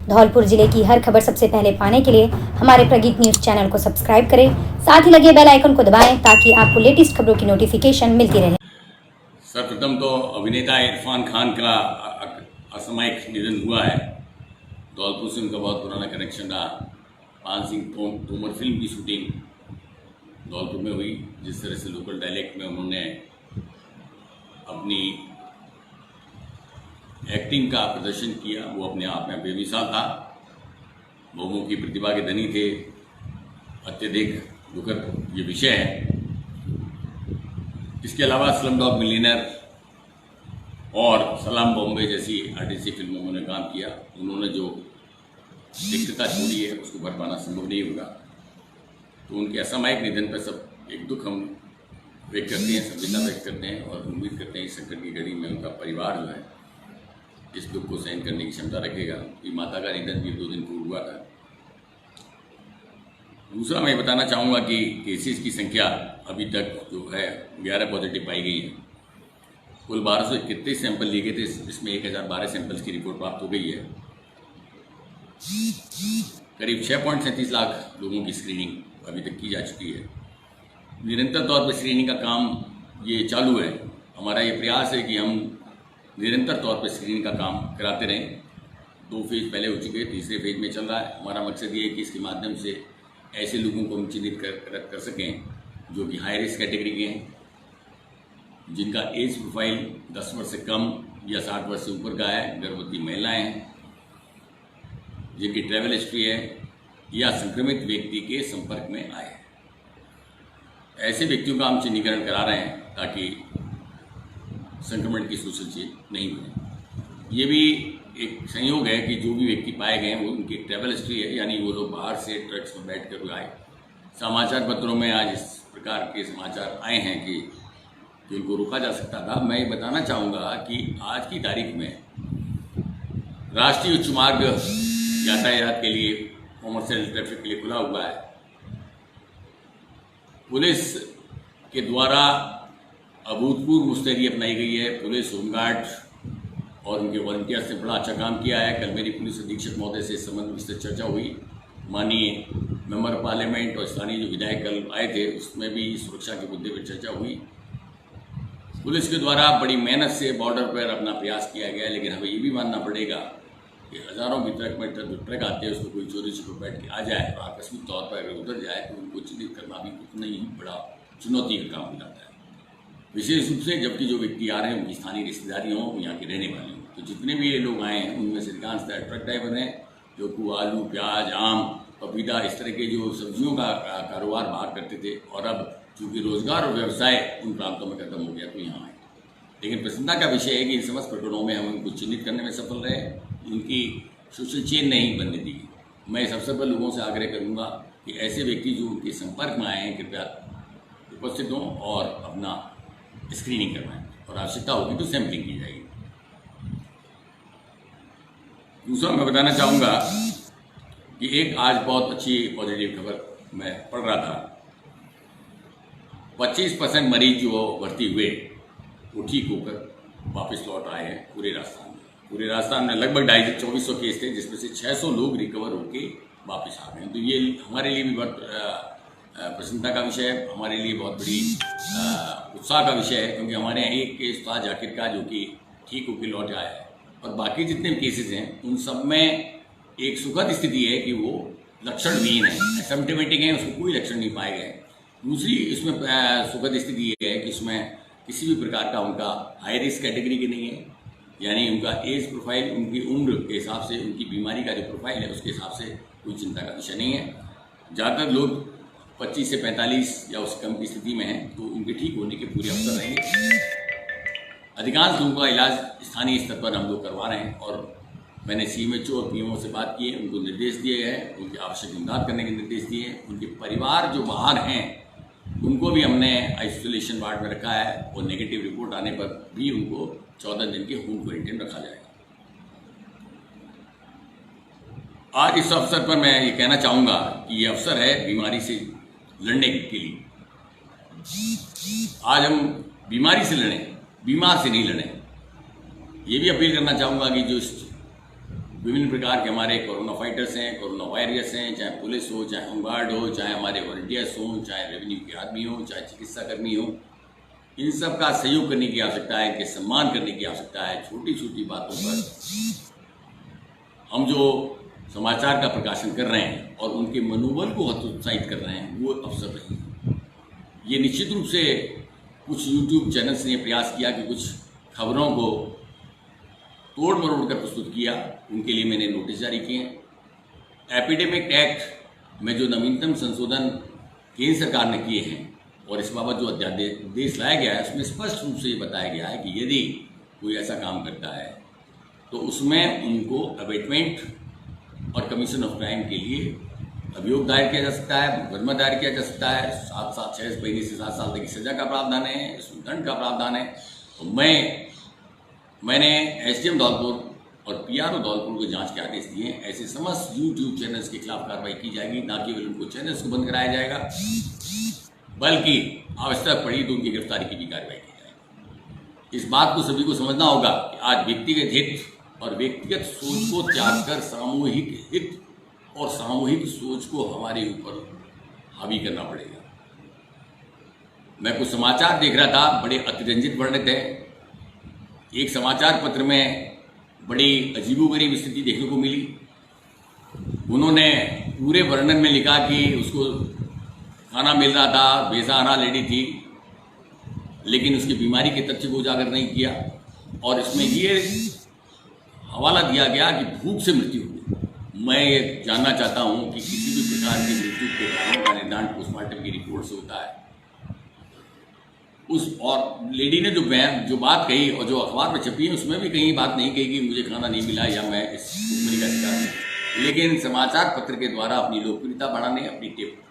धौलपुर जिले की हर खबर सबसे पहले पाने के लिए हमारे प्रगीत न्यूज चैनल को सब्सक्राइब करें, साथ ही लगे बेल आइकन को दबाएं ताकि आपको लेटेस्ट खबरों की नोटिफिकेशन मिलती रहे। सर्वप्रथम तो अभिनेता इरफान खान का असामयिक निधन हुआ है। धौलपुर से उनका बहुत पुराना कनेक्शन रहा। पान सिंह तोमर फिल्म की शूटिंग धौलपुर में हुई। जिस तरह से लोकल डायलेक्ट में उन्होंने अपनी एक्टिंग का प्रदर्शन किया, वो अपने आप में बेमिसाल था। बहुमुखी प्रतिभा के धनी थे। अत्यधिक दुखद ये विषय है। इसके अलावा स्लमडॉग मिलियनेयर और सलाम बॉम्बे जैसी आरटीसी फिल्मों में उन्होंने काम किया। उन्होंने जो रिक्तता छोड़ी है उसको भर पाना संभव नहीं होगा। तो उनके असामयिक निधन पर सब एक दुख हम व्यक्त करते हैं, संवेदना व्यक्त करते हैं और उम्मीद करते हैं इस संकट की घड़ी में उनका परिवार जो है इस दुख को सहन करने की क्षमता रखेगा। कि माता का निधन भी 2 दिन पूर्व हुआ था। दूसरा मैं बताना चाहूँगा कि केसेस की संख्या अभी तक जो है 11 पॉजिटिव पाई गई है। कुल 1231 सैंपल लिए गए थे, इसमें 1012 सैंपल्स की रिपोर्ट प्राप्त हो गई है। करीब 6.37 लाख लोगों की स्क्रीनिंग अभी तक की जा चुकी है। निरंतर तौर पर स्क्रीनिंग का काम ये चालू है। हमारा ये प्रयास है कि हम निरंतर तौर पर स्क्रीनिंग का काम कराते रहें। 2 फेज पहले हो चुके हैं, तीसरे फेज में चल रहा है। हमारा मकसद ये है कि इसके माध्यम से ऐसे लोगों को हम चिन्हित कर सकें जो कि हाई रिस्क कैटेगरी के हैं, जिनका एज प्रोफाइल 10 वर्ष से कम या 60 वर्ष से ऊपर का है, गर्भवती महिलाएं हैं, जिनकी ट्रैवल हिस्ट्री है या संक्रमित व्यक्ति के संपर्क में आए। ऐसे व्यक्तियों का हम चिन्हीकरण करा रहे हैं ताकि संक्रमण की सूचना नहीं बने। ये भी एक संयोग है कि जो भी व्यक्ति पाए गए हैं वो उनकी ट्रैवल हिस्ट्री है, यानी वो लोग बाहर से ट्रक्स में बैठ कर आए। समाचार पत्रों में आज इस प्रकार के समाचार आए हैं कि उनको रोका जा सकता था। मैं ये बताना चाहूँगा कि आज की तारीख में राष्ट्रीय उच्च मार्ग यातायात के लिए, कॉमर्शियल ट्रैफिक के लिए खुला हुआ है। पुलिस के द्वारा अभूतपूर्व मुस्तैदी अपनाई गई है। पुलिस, होमगार्ड और उनके वॉलंटियर्स ने बड़ा अच्छा काम किया है। कल मेरी पुलिस अधीक्षक महोदय से इस संबंध में चर्चा हुई। माननीय मेंबर ऑफ पार्लियामेंट और स्थानीय जो विधायक कल आए थे उसमें भी सुरक्षा के मुद्दे पर चर्चा हुई। पुलिस के द्वारा बड़ी मेहनत से बॉर्डर पर अपना प्रयास किया गया, लेकिन हमें ये भी मानना पड़ेगा कि हज़ारों की ट्रक आते हैं, उसको कोई चोरी छुपे बैठ के आ जाए और आकस्मिक तौर पर अगर उतर जाए तो उनको चिन्हित करना भी उतना ही बड़ा चुनौती का काम हो जाता है। विशेष रूप से जबकि जो व्यक्ति आ रहे हैं उनकी स्थानीय रिश्तेदारी हों, यहाँ के रहने वाले हों। तो जितने भी ये लोग आए हैं उनमें से अधिकांशतः ट्रक ड्राइवर हैं जो कि आलू, प्याज, आम, पपीता इस तरह के जो सब्जियों का कारोबार बाहर करते थे और अब चूँकि रोजगार और व्यवसाय उन प्रांतों में खत्म हो गया तो यहाँ आए। लेकिन प्रसन्नता का विषय है कि इन समस्त प्रकरणों में हम उनको चिन्हित करने में सफल रहे, उनकी सोशल चेन नहीं बनने दी। मैं इस अवसर पर लोगों से आग्रह करूँगा कि ऐसे व्यक्ति जो उनके संपर्क में आए हैं कृपया उपस्थित हों और अपना स्क्रीनिंग करवाएं और आवश्यकता होगी तो सैंपलिंग की जाएगी। दूसरा मैं बताना चाहूँगा कि एक आज बहुत अच्छी पॉजिटिव खबर मैं पढ़ रहा था। 25% मरीज जो भर्ती हुए वो ठीक होकर वापस लौट आए हैं पूरे राजस्थान में। पूरे राजस्थान में लगभग 2400 केस थे, जिसमें से 600 लोग रिकवर होकर वापस आ गए। तो ये हमारे लिए भी बहुत प्रसन्नता का विषय है, हमारे लिए बहुत बड़ी उत्साह का विषय है, क्योंकि हमारे यहाँ एक केस था जाकिर का जो कि ठीक होकर लौट आया है। और बाकी जितने भी केसेस हैं उन सब में एक सुखद स्थिति है कि वो लक्षणविहीन है, एसिम्प्टोमेटिक हैं, उसको कोई लक्षण नहीं पाए गए। दूसरी इसमें सुखद स्थिति ये है कि इसमें किसी भी प्रकार का उनका हाई रिस्क कैटेगरी के नहीं है, यानी उनका एज प्रोफाइल, उनकी उम्र के हिसाब से, उनकी बीमारी का जो प्रोफाइल है उसके हिसाब से कोई चिंता का विषय नहीं है। ज़्यादातर लोग 25 से 45 या उससे कम की स्थिति में हैं, तो उनके ठीक होने के पूरे अवसर रहेंगे। अधिकांश लोगों का इलाज स्थानीय स्तर पर हम लोग करवा रहे हैं और मैंने CMHO और PMO से बात की है, उनको निर्देश दिए हैं, उनकी आवश्यक इमदाद करने के निर्देश दिए हैं। उनके परिवार जो बाहर हैं उनको भी हमने आइसोलेशन वार्ड में रखा है और नेगेटिव रिपोर्ट आने पर भी उनको 14 दिन के होम क्वारंटाइन रखा जाएगा। आज इस अवसर पर मैं ये कहना चाहूँगा कि ये अवसर है बीमारी से लड़ने के लिए। आज हम बीमारी से लड़ें, बीमार से नहीं लड़ें। ये भी अपील करना चाहूँगा कि जो विभिन्न प्रकार के हमारे कोरोना फाइटर्स हैं, कोरोना वॉरियर्स हैं, चाहे पुलिस हो, चाहे होमगार्ड हो, चाहे हमारे वॉलंटियर्स हों, चाहे रेवेन्यू के आदमी हों, चाहे चिकित्साकर्मी हों, इन सब का सहयोग करने की आवश्यकता है, इनके सम्मान करने की आवश्यकता है। छोटी छोटी बातों पर हम जो समाचार का प्रकाशन कर रहे हैं और उनके मनोबल को हतोत्साहित कर रहे हैं, वो अवसर नहीं है। ये निश्चित रूप से कुछ यूट्यूब चैनल्स ने प्रयास किया कि कुछ खबरों को तोड़ मरोड़ कर प्रस्तुत किया, उनके लिए मैंने नोटिस जारी किए हैं। एपिडेमिक एक्ट में जो नवीनतम संशोधन केंद्र सरकार ने किए हैं और इस बाबत जो अध्यादेश लाया गया है, उसमें स्पष्ट रूप से ये बताया गया है कि यदि कोई ऐसा काम करता है तो उसमें उनको अबेटमेंट और कमीशन ऑफ क्राइम के लिए अभियोग दायर किया जा सकता है, मुकदमा दायर किया जा सकता है। 6 महीने से 7 साल तक की सजा का प्रावधान है, इसमें दंड का प्रावधान है। तो मैंने एसडीएम धौलपुर और पीआरओ धौलपुर को जांच के आदेश दिए। ऐसे समस्त यूट्यूब चैनल्स के खिलाफ कार्रवाई की जाएगी, ना केवल उनको चैनल्स को बंद कराया जाएगा, बल्कि आवश्यकता पड़ी तो उनकी गिरफ्तारी की भी कार्रवाई की जाएगी। इस बात को सभी को समझना होगा कि आज व्यक्तिगत हित और व्यक्तिगत सोच को त्याग कर सामूहिक हित और सामूहिक सोच को हमारे ऊपर हावी करना पड़ेगा। मैं कुछ समाचार देख रहा था, बड़े अतिरंजित वर्णित है। एक समाचार पत्र में बड़ी अजीबोगरीब स्थिति देखने को मिली। उन्होंने पूरे वर्णन में लिखा कि उसको खाना मिल रहा था, बेसहारा लेडी थी, लेकिन उसकी बीमारी के तथ्य को उजागर नहीं किया और इसमें ये हवाला दिया गया कि भूख से मृत्यु हुई। मैं ये जानना चाहता हूँ कि किसी भी प्रकार की मृत्यु के कारणों का निर्धारण पोस्टमार्टम की रिपोर्ट से होता है। और लेडी ने जो बात कही और जो अखबार में छपी है, उसमें भी कहीं बात नहीं कही कि मुझे खाना नहीं मिला या मैं इस भूखमरी का शिकार हूँ। लेकिन समाचार पत्र के द्वारा अपनी लोकप्रियता बढ़ाने, अपनी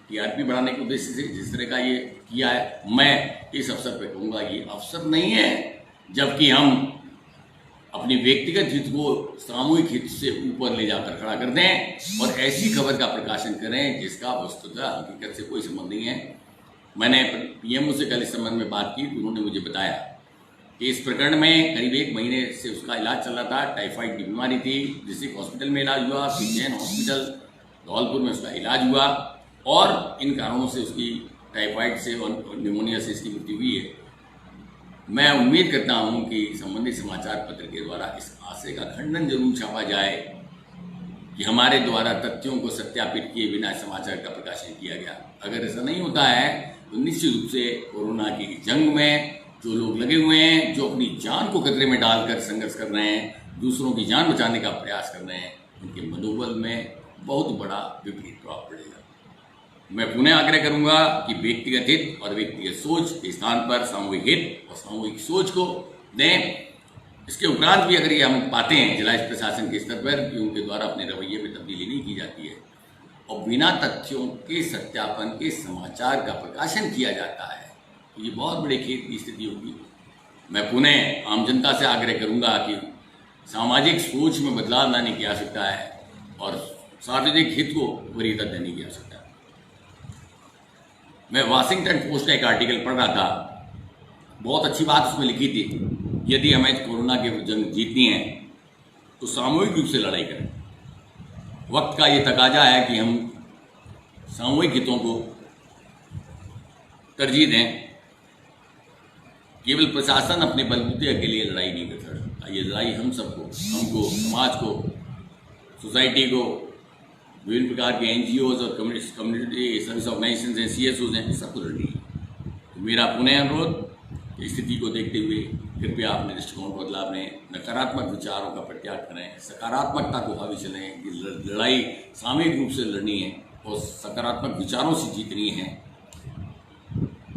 टीआरपी बढ़ाने के उद्देश्य से जिस तरह का ये किया है, मैं इस अवसर पर कहूँगा ये अवसर नहीं है जबकि हम अपनी व्यक्तिगत हित को सामूहिक हित से ऊपर ले जाकर खड़ा कर दें और ऐसी खबर का प्रकाशन करें जिसका वस्तुतः हकीकत से कोई संबंध नहीं है। मैंने पीएमओ से कल इस संबंध में बात की तो उन्होंने मुझे बताया कि इस प्रकरण में करीब 1 महीने से उसका इलाज चल रहा था। टाइफाइड की बीमारी थी, डिस्ट्रिक्ट हॉस्पिटल में इलाज हुआ, फिर जैन हॉस्पिटल धौलपुर में उसका इलाज हुआ और इन कारणों से उसकी टाइफाइड से और निमोनिया से इसकी मृत्यु हुई है। मैं उम्मीद करता हूं कि संबंधित समाचार पत्र के द्वारा इस आशय का खंडन जरूर छापा जाए कि हमारे द्वारा तथ्यों को सत्यापित किए बिना समाचार का प्रकाशन किया गया। अगर ऐसा नहीं होता है तो निश्चित रूप से कोरोना की जंग में जो लोग लगे हुए हैं, जो अपनी जान को खतरे में डालकर संघर्ष कर रहे हैं, दूसरों की जान बचाने का प्रयास कर रहे हैं, उनके मनोबल में बहुत बड़ा विपरीत प्रभाव पड़ेगा। मैं पुनः आग्रह करूंगा कि व्यक्तिगत हित और व्यक्तिगत सोच के स्थान पर सामूहिक हित और सामूहिक सोच को दें। इसके उपरांत भी अगर ये हम पाते हैं जिला प्रशासन के स्तर पर कि उनके द्वारा अपने रवैये में तब्दीली नहीं की जाती है और बिना तथ्यों के सत्यापन के समाचार का प्रकाशन किया जाता है, तो ये बहुत बड़े खेद की स्थिति होगी। मैं पुनः आम जनता से आग्रह करूंगा कि सामाजिक सोच में बदलाव लाने की आवश्यकता है और सार्वजनिक हित को वरीयता देने की आवश्यकता है। मैं वाशिंगटन पोस्ट का एक आर्टिकल पढ़ रहा था, बहुत अच्छी बात उसमें लिखी थी, यदि हमें कोरोना की जंग जीतनी है तो सामूहिक रूप से लड़ाई करें। वक्त का ये तकाजा है कि हम सामूहिक हितों को तरजीह दें। केवल प्रशासन अपने बलबूते के लिए लड़ाई नहीं कर सकता। ये लड़ाई हम सबको, हमको, समाज को, सोसाइटी को, विभिन्न प्रकार के एनजीओज और कम्युनिटी सर्विस ऑर्गेनाइजेशन हैं, सीएसओज हैं, सबको लड़नी है। तो मेरा पुनः अनुरोध, स्थिति को देखते हुए कृपया अपने दृष्टिकोण को बदलाव लें, नकारात्मक विचारों का परित्याग करें, सकारात्मकता को हावी चलें कि लड़ाई सामूहिक रूप से लड़नी है और सकारात्मक विचारों से जीतनी है।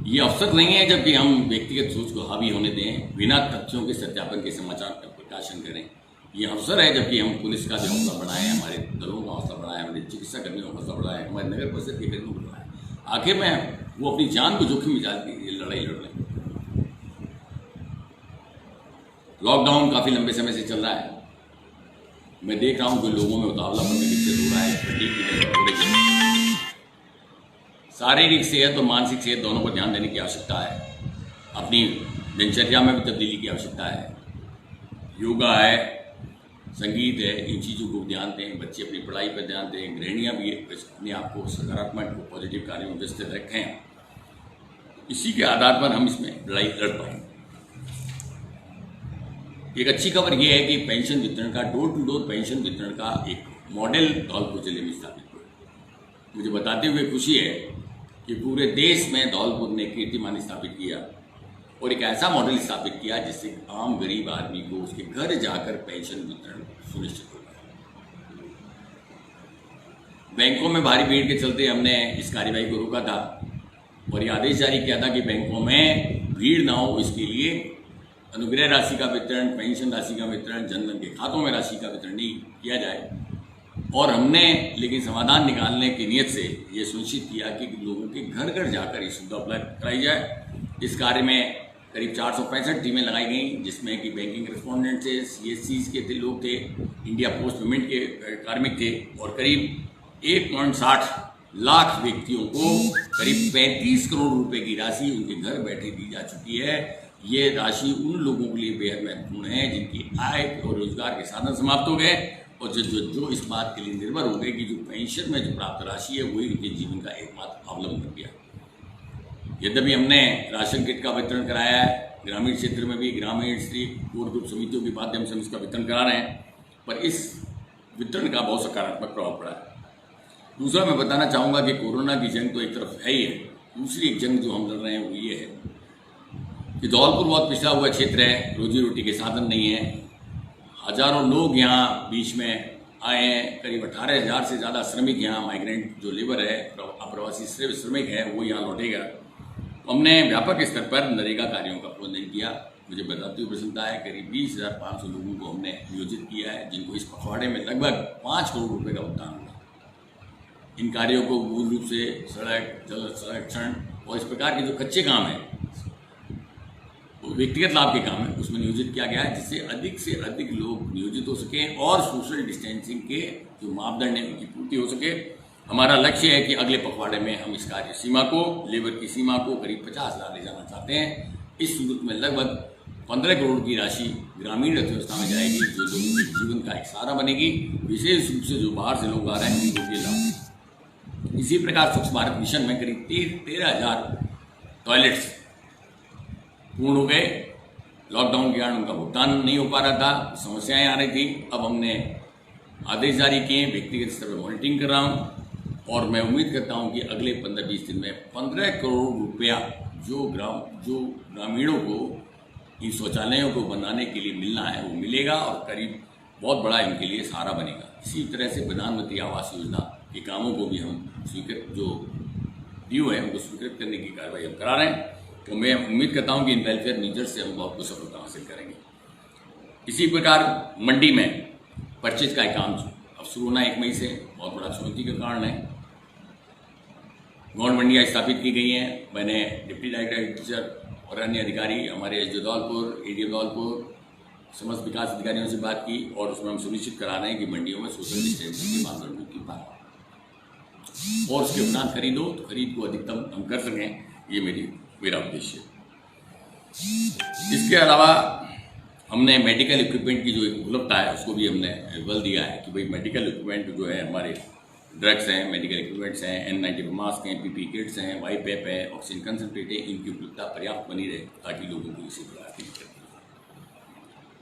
ये अवसर नहीं है जबकि हम व्यक्तिगत सोच को हावी होने दें, बिना तथ्यों के सत्यापन के समाचार का प्रकाशन करें। ये अवसर है जबकि हम पुलिस का भी हौसला बढ़ाएं, हमारे दलों का हौसला बढ़ाएं, हमारे चिकित्सा कर्मियों का हौसला बढ़ाएं, हमारे नगर परिषद के कर्मियों को बढ़ाएं। आखिर में वो अपनी जान को जोखिम में डाल के ये लड़ाई लड़ रहे हैं। लॉकडाउन काफ़ी लंबे समय से चल रहा है। मैं देख रहा हूँ कि लोगों में उतावलापन भी विकसित हो रहा है, फटीग की तरह हो रही है। शारीरिक सेहत और मानसिक सेहत दोनों पर ध्यान देने की आवश्यकता है। अपनी दिनचर्या में भी तब्दीली की आवश्यकता है। योगा है, संगीत है, इन चीज़ों को ध्यान दें, बच्चे अपनी पढ़ाई पर ध्यान दें, गृहिणियाँ भी अपने आप को सकारात्मक पॉजिटिव कार्यों में व्यस्त रखें। इसी के आधार पर हम इसमें लड़ाई लड़ पाएंगे। एक अच्छी खबर यह है कि पेंशन वितरण का डोर टू डोर पेंशन वितरण का एक मॉडल धौलपुर जिले में स्थापित हुआ। मुझे बताते हुए खुशी है कि पूरे देश में धौलपुर ने कीर्तिमान स्थापित किया और एक ऐसा मॉडल स्थापित किया जिससे आम गरीब आदमी को उसके घर जाकर पेंशन वितरण सुनिश्चित होगा। बैंकों में भारी भीड़ के चलते हमने इस कार्यवाही को रोका था और ये आदेश जारी किया था कि बैंकों में भीड़ ना हो, इसके लिए अनुग्रह राशि का वितरण, पेंशन राशि का वितरण, जनधन के खातों में राशि का वितरण नहीं किया जाए। और हमने लेकिन समाधान निकालने की नीयत से ये सुनिश्चित किया कि लोगों के घर घर जाकर ये सुविधा उपलब्ध कराई जाए। इस कार्य में करीब 465 टीमें लगाई गई, जिसमें कि बैंकिंग करेस्पॉन्डेंट थे, CSCs के लोग थे, इंडिया पोस्ट पेमेंट के कार्मिक थे और करीब 1.60 लाख व्यक्तियों को करीब 35 करोड़ रुपए की राशि उनके घर बैठे दी जा चुकी है। ये राशि उन लोगों के लिए बेहद महत्वपूर्ण है जिनकी आय और रोजगार के साधन समाप्त हो गए और जो इस बात के लिए निर्भर हो गए कि जो पेंशन में जो प्राप्त राशि है वही उनके जीवन का एकमात्र अवलंबन बन गया। यद्यपि हमने राशन किट का वितरण कराया है, ग्रामीण क्षेत्र में भी ग्रामीण स्त्री कोर ग्रुप समितियों के माध्यम से हम इसका वितरण करा रहे हैं, पर इस वितरण का बहुत सकारात्मक प्रभाव पड़ा है। दूसरा मैं बताना चाहूँगा कि कोरोना की जंग तो एक तरफ है ही है, दूसरी एक जंग जो हम लड़ रहे हैं वो ये है कि धौलपुर बहुत पिछड़ा हुआ क्षेत्र है, रोजी रोटी के साधन नहीं है। हजारों लोग यहाँ बीच में आए हैं, करीब 18,000 से ज़्यादा श्रमिक यहाँ माइग्रेंट जो लेबर है, अप्रवासी श्रमिक है, वो यहाँ लौटेगा। हमने व्यापक स्तर पर नरेगा कार्यों का प्रबंधन किया। मुझे बताते हुए प्रसन्नता है, करीब 20,500 लोगों को हमने नियोजित किया है, जिनको इस पखवाड़े में लगभग 5 करोड़ रुपए का भुगतान हुआ। इन कार्यों को मूल रूप से सड़क, जल संरक्षण और इस प्रकार के जो कच्चे काम हैं, व्यक्तिगत लाभ के काम है, उसमें नियोजित किया गया है, जिससे अधिक से अधिक लोग नियोजित हो सकें और सोशल डिस्टेंसिंग के जो मापदंड है उनकी पूर्ति हो सके। हमारा लक्ष्य है कि अगले पखवाड़े में हम इस कार्य सीमा को, लेबर की सीमा को करीब 50,000 ले जाना चाहते हैं। इस सूरत में लगभग 15 करोड़ की राशि ग्रामीण अर्थव्यवस्था में जाएगी, जो लोगों के जीवन का एक सहारा बनेगी। विशेष रूप से जो बाहर से लोग आ रहे हैं उनको ये लाभ। इसी प्रकार स्वच्छ भारत मिशन में करीब 13,000 टॉयलेट्स पूर्ण हो गए। लॉकडाउन के कारण उनका भुगतान नहीं हो पा रहा था, समस्याएं आ रही थी। अब हमने आदेश जारी किए, व्यक्तिगत स्तर पर मॉनिटरिंग कर रहा हूं और मैं उम्मीद करता हूं कि अगले 15-20 दिन में 15 करोड़ रुपया जो ग्रामीणों को इन शौचालयों को बनाने के लिए मिलना है वो मिलेगा और करीब बहुत बड़ा इनके लिए सहारा बनेगा। इसी तरह से प्रधानमंत्री आवास योजना के कामों को भी हम स्वीकृत जो ड्यू है उनको स्वीकृत करने की कार्रवाई हम करा रहे हैं। तो मैं उम्मीद करता हूं कि इन वेलफेयर मेजर्स से हम बहुत कुछ सफलता हासिल करेंगे। इसी प्रकार मंडी में परचेज का काम अब शुरू होना 1 मई से, बहुत बड़ा चुनौती का कारण है। गौण मंडियाँ स्थापित की गई हैं। मैंने डिप्टी डायरेक्टर और अन्य अधिकारी, हमारे SDO धौलपुर, ADO धौलपुर, समस्त विकास अधिकारियों से बात की और उसमें हम सुनिश्चित करा रहे हैं कि मंडियों में सोशल डिस्टेंसिंग के मापदंडों की बात और उसके उपरांत खरीदो तो खरीद को अधिकतम हम कर सकें, ये मेरा उद्देश्य है। इसके अलावा हमने मेडिकल इक्विपमेंट की जो उपलब्धता है उसको भी हमने बल दिया है कि भाई मेडिकल इक्विपमेंट जो है, हमारे ड्रग्स हैं, मेडिकल इक्विपमेंट्स हैं, N95 मास्क हैं, PP किट्स हैं, वाईपैप है, ऑक्सीजन कंसनट्रेट है, इनकी उपलब्धता पर्याप्त बनी रहे ताकि लोगों को इसी प्रकार की दिक्कत।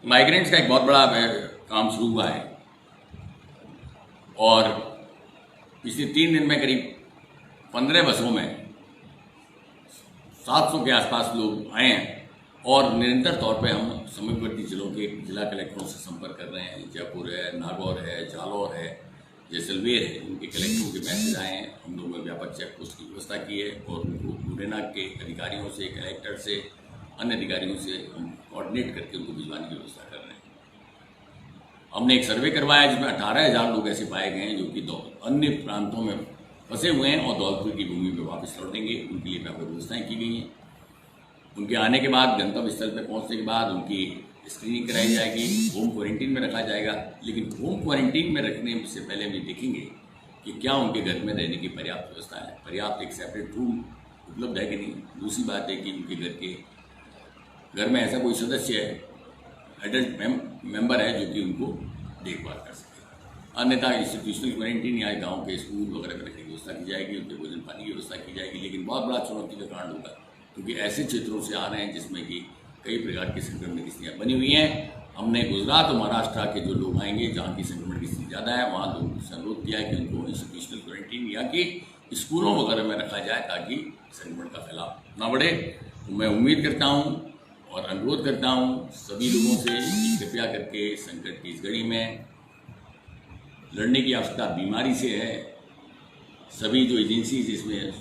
माइग्रेंट्स का एक बहुत बड़ा काम शुरू हुआ है और पिछले 3 दिन में करीब 15 बसों में 700 के आसपास लोग आए हैं और निरंतर तौर पे हम समीपवर्ती जिलों के जिला कलेक्टरों से संपर्क कर रहे हैं। जयपुर है, नागौर है, जालौर है, जैसलमेर है, उनके कलेक्टरों के मैसेज आए हैं। हम लोगों ने व्यापक चेक पोस्ट की व्यवस्था की है और उनको मुरैना के अधिकारियों से, कलेक्टर से, अन्य अधिकारियों से हम कोऑर्डिनेट करके उनको भिजवाने की व्यवस्था कर रहे हैं। हमने एक सर्वे करवाया जिसमें 18,000 लोग ऐसे पाए गए हैं जो कि अन्य प्रांतों में फंसे हुए हैं और धौलपुर की भूमि पर वापस लौटेंगे। उनके लिए व्यापक व्यवस्थाएँ की गई हैं। उनके आने के बाद, गंतव्य स्थल पर पहुंचने के बाद उनकी स्क्रीनिंग कराई जाएगी, होम क्वारंटीन में रखा जाएगा। लेकिन होम क्वारंटीन में रखने से पहले हम ये देखेंगे कि क्या उनके घर में रहने की पर्याप्त व्यवस्था है, पर्याप्त एक सेपरेट रूम उपलब्ध है कि नहीं। दूसरी बात है कि उनके घर में ऐसा कोई सदस्य है, एडल्ट मेंबर है जो कि उनको देखभाल कर सके। अन्यथा इंस्टीट्यूशनल क्वारंटीन या गाँव के स्कूल वगैरह रखने की व्यवस्था की जाएगी, उनके भोजन पानी की व्यवस्था की जाएगी। लेकिन बहुत बड़ा चुनौती का कारण होगा, क्योंकि ऐसे क्षेत्रों से आ रहे हैं जिसमें कि कई प्रकार की संक्रमण की स्थितियाँ बनी हुई हैं। हमने गुजरात और महाराष्ट्र के जो लोग आएंगे जहाँ की संक्रमण की स्थिति ज़्यादा है, वहाँ लोगों से अनुरोध किया है कि उनको इंस्टीट्यूशनल क्वारंटीन या कि स्कूलों वगैरह में रखा जाए ताकि संक्रमण का फैलाव ना बढ़े। तो मैं उम्मीद करता हूँ और अनुरोध करता हूँ सभी लोगों से कि कृपया करके संकट की इस घड़ी में लड़ने की आवश्यकता बीमारी से है। सभी जो एजेंसीज इसमें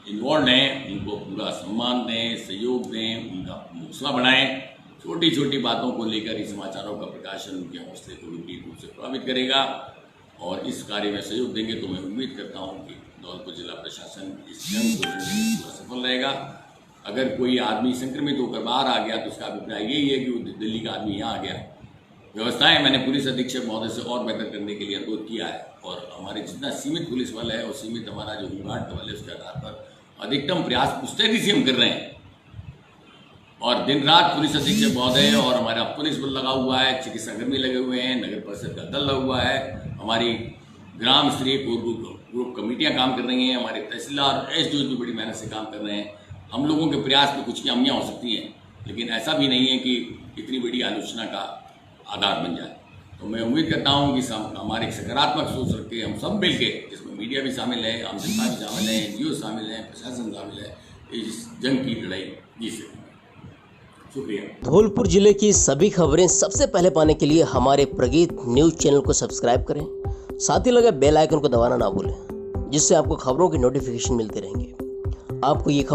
इन्वॉल्व हैं उनको पूरा सम्मान दें, सहयोग दें, उनका हौसला बढ़ाएं। छोटी छोटी बातों को लेकर इस समाचारों का प्रकाशन उनके हौसले को विपरीत रूप से प्रभावित करेगा और इस कार्य में सहयोग देंगे तो मैं उम्मीद करता हूं कि धौलपुर जिला प्रशासन इस जंग को लड़ने में पूरा सफल रहेगा। अगर कोई आदमी संक्रमित होकर बाहर आ गया तो उसका अभिप्राय यही है कि वो दिल्ली का आदमी यहाँ आ गया। व्यवस्थाएं मैंने पुलिस अधीक्षक महोदय से और बेहतर करने के लिए अनुरोध किया है और हमारे जितना सीमित पुलिस बल है और सीमित हमारा जो होमगार्ड का बल है उसके आधार पर अधिकतम प्रयास मुस्तैदी से हम कर रहे हैं और दिन रात पुलिस अधीक्षक महोदय और हमारा पुलिस बल लगा हुआ है, चिकित्साकर्मी लगे हुए हैं, नगर परिषद का दल लगा हुआ है, हमारी ग्राम स्तरीय ग्रुप कमेटियां काम कर रही हैं, हमारे तहसीलदार एसडीओ भी बड़ी मेहनत से काम कर रहे हैं। हम लोगों के प्रयास में कुछ खामियां हो सकती हैं, लेकिन ऐसा भी नहीं है कि इतनी बड़ी आलोचना का आधार बन जाए। तो मैं उम्मीद करता हूँ कि हमारे एक सकारात्मक सोच रख के हम सब मिल के, जिसमें मीडिया भी शामिल है, आम जनता भी शामिल है, एनजीओ शामिल है, प्रशासन शामिल है, इस जंग की लड़ाई जीत सकें। शुक्रिया। धौलपुर जिले की सभी खबरें सबसे पहले पाने के लिए हमारे प्रगीत न्यूज़ चैनल को सब्सक्राइब करें, साथ ही लगे बेल आइकन को दबाना ना भूलें, जिससे आपको खबरों की नोटिफिकेशन मिलते रहेंगे। आपको ये